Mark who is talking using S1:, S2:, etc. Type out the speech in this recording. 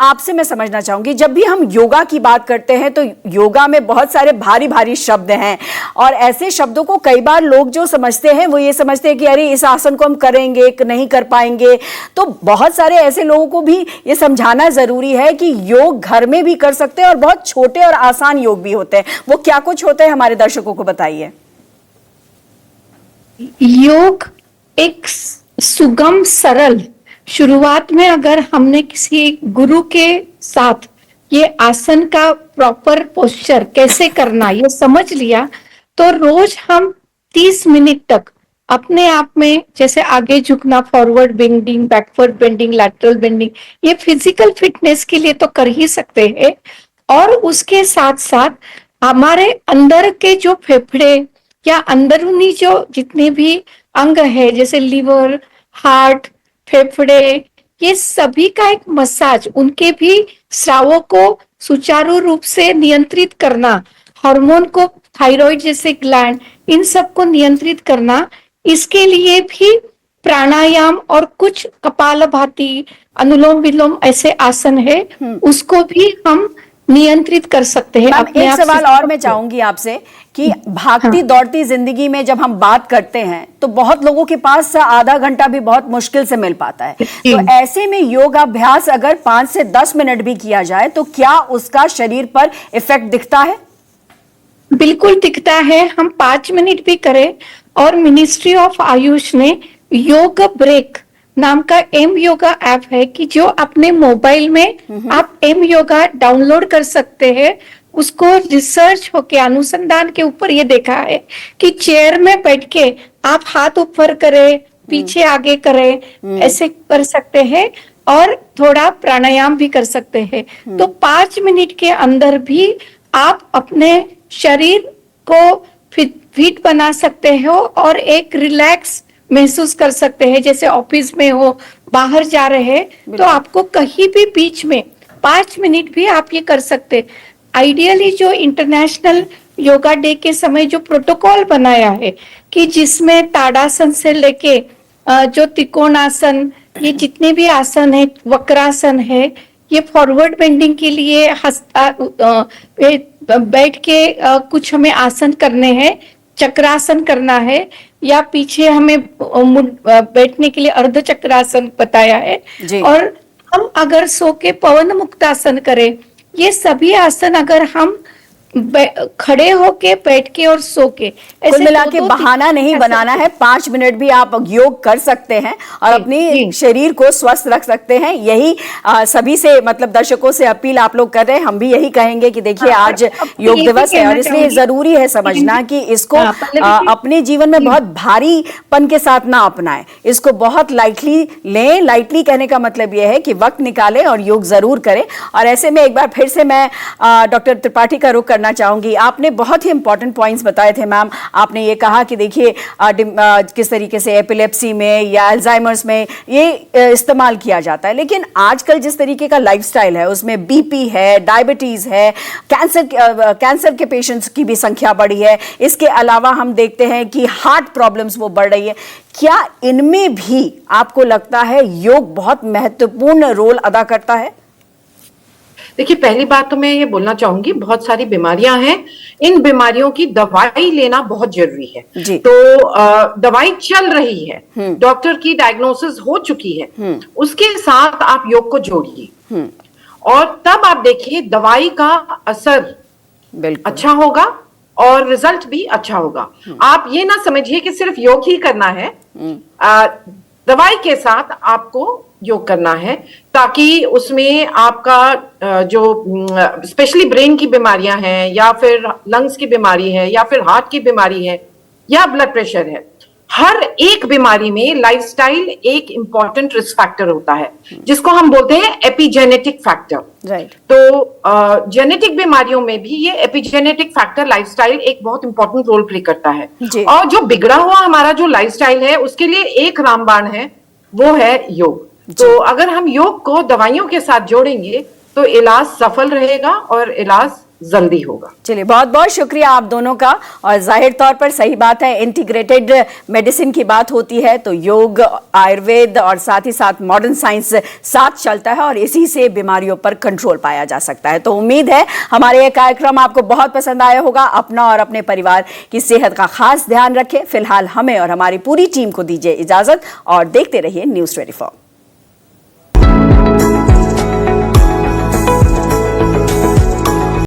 S1: आपसे मैं समझना चाहूंगी, जब भी हम योगा की बात करते हैं तो योगा में बहुत सारे भारी भारी शब्द हैं, और ऐसे शब्दों को कई बार लोग जो समझते हैं वो ये समझते हैं कि अरे इस आसन को हम करेंगे नहीं कर पाएंगे। तो बहुत सारे ऐसे लोगों को भी ये समझाना जरूरी है कि योग घर में भी कर सकते हैं और बहुत छोटे और आसान योग भी होते हैं। वो क्या कुछ होते हैं, हमारे दर्शकों को बताइए।
S2: योग एक सुगम सरल, शुरुआत में अगर हमने किसी गुरु के साथ ये आसन का प्रॉपर पोस्चर कैसे करना ये समझ लिया, तो रोज हम 30 मिनट तक अपने आप में, जैसे आगे झुकना, forward bending, backward bending, lateral bending, ये फिजिकल फिटनेस के लिए तो कर ही सकते हैं। और उसके साथ साथ हमारे अंदर के जो फेफड़े या अंदरूनी जो जितने भी अंग है, जैसे लिवर, हार्ट, फेफड़े, ये सभी का एक मसाज, उनके भी स्रावों को सुचारू रूप से नियंत्रित करना, हार्मोन को, थायराइड जैसे ग्लैंड, इन सबको नियंत्रित करना, इसके लिए भी प्राणायाम और कुछ कपालभाति, अनुलोम विलोम ऐसे आसन है, उसको भी हम नियंत्रित कर सकते हैं।
S1: एक सवाल और मैं चाहूंगी आपसे कि भागती दौड़ती जिंदगी में जब हम बात करते हैं तो बहुत लोगों के पास आधा घंटा भी बहुत मुश्किल से मिल पाता है, तो ऐसे में योगाभ्यास अगर 5 से 10 मिनट भी किया जाए तो क्या उसका शरीर पर इफेक्ट दिखता है?
S2: बिल्कुल दिखता है। हम 5 मिनट भी करें, और मिनिस्ट्री ऑफ आयुष ने योग ब्रेक नाम का एम योगा ऐप है कि जो अपने मोबाइल में आप एम योगा डाउनलोड कर सकते हैं। उसको रिसर्च होके, अनुसंधान के ऊपर ये देखा है कि चेयर में बैठ के आप हाथ ऊपर करें, पीछे आगे करें, ऐसे कर सकते हैं, और थोड़ा प्राणायाम भी कर सकते हैं। तो 5 मिनट के अंदर भी आप अपने शरीर को फिट बना सकते हो और एक रिलैक्स महसूस कर सकते हैं। जैसे ऑफिस में हो, बाहर जा रहे हैं, तो आपको कहीं भी बीच में 5 मिनट भी आप ये कर सकते। आइडियली जो इंटरनेशनल योगा डे के समय जो प्रोटोकॉल बनाया है कि जिसमें ताड़ासन से लेके जो त्रिकोणासन, ये जितने भी आसन है, वक्रासन है, ये फॉरवर्ड बेंडिंग के लिए बैठ के कुछ हमें आसन करने हैं, चक्रासन करना है, या पीछे हमें बैठने के लिए अर्ध चक्रासन बताया है। और हम अगर सो के पवन मुक्तासन करें, ये सभी आसन अगर हम खड़े होके, बैठ के और सो के,
S1: कुल मिला के बहाना नहीं बनाना है, 5 मिनट भी आप योग कर सकते हैं और अपने शरीर को स्वस्थ रख सकते हैं। यही सभी से, मतलब दर्शकों से अपील आप लोग कर रहे हैं। हम भी यही कहेंगे कि देखिए आज योग दिवस है और इसलिए जरूरी है समझना कि इसको अपने जीवन में बहुत भारीपन के साथ ना अपनाएं, इसको बहुत लाइटली लें। लाइटली कहने का मतलब यह है कि वक्त निकालें और योग जरूर करें। और ऐसे में एक बार फिर से मैं डॉक्टर त्रिपाठी का रुख चाहूंगी। आपने बहुत ही इंपॉर्टेंट पॉइंट्स बताए थे मैम। आपने ये कहा कि देखिए किस तरीके से एपिलेप्सी में या अल्जाइमर्स में ये इस्तेमाल किया जाता है, लेकिन आजकल जिस तरीके का लाइफस्टाइल है उसमें बीपी है, डायबिटीज है, कैंसर के पेशेंट्स की भी संख्या बढ़ी है। इसके अलावा हम देखते हैं कि हार्ट प्रॉब्लम्स वो बढ़ रही है। क्या इनमें भी आपको लगता है योग बहुत महत्वपूर्ण रोल अदा करता है?
S3: देखिए, पहली बात तो मैं ये बोलना चाहूंगी, बहुत सारी बीमारियां हैं, इन बीमारियों की दवाई लेना बहुत जरूरी है। तो दवाई चल रही है, डॉक्टर की डायग्नोसिस हो चुकी है, उसके साथ आप योग को जोड़िए और तब आप देखिए दवाई का असर अच्छा होगा और रिजल्ट भी अच्छा होगा। आप ये ना समझिए कि सिर्फ योग ही करना है, दवाई के साथ आपको योग करना है, ताकि उसमें आपका जो स्पेशली ब्रेन की बीमारियां हैं, या फिर लंग्स की बीमारी है, या फिर हार्ट की बीमारी है, या ब्लड प्रेशर है, हर एक बीमारी में लाइफस्टाइल एक इंपॉर्टेंट रिस्क फैक्टर होता है, जिसको हम बोलते हैं एपिजेनेटिक फैक्टर। तो जेनेटिक बीमारियों में भी ये एपिजेनेटिक फैक्टर, लाइफस्टाइल, एक बहुत इंपॉर्टेंट रोल प्ले करता है। और जो बिगड़ा हुआ हमारा जो लाइफस्टाइल है उसके लिए एक रामबाण है, वो है योग। तो अगर हम योग को दवाइयों के साथ जोड़ेंगे तो इलाज सफल रहेगा और इलाज जल्दी होगा।
S1: चलिए, बहुत बहुत शुक्रिया आप दोनों का। और जाहिर तौर पर सही बात है, इंटीग्रेटेड मेडिसिन की बात होती है तो योग, आयुर्वेद और साथ ही साथ मॉडर्न साइंस साथ चलता है और इसी से बीमारियों पर कंट्रोल पाया जा सकता है। तो उम्मीद है हमारे ये कार्यक्रम आपको बहुत पसंद आया होगा। अपना और अपने परिवार की सेहत का खास ध्यान रखें। फिलहाल हमें और हमारी पूरी टीम को दीजिए इजाजत और देखते रहिए News 24।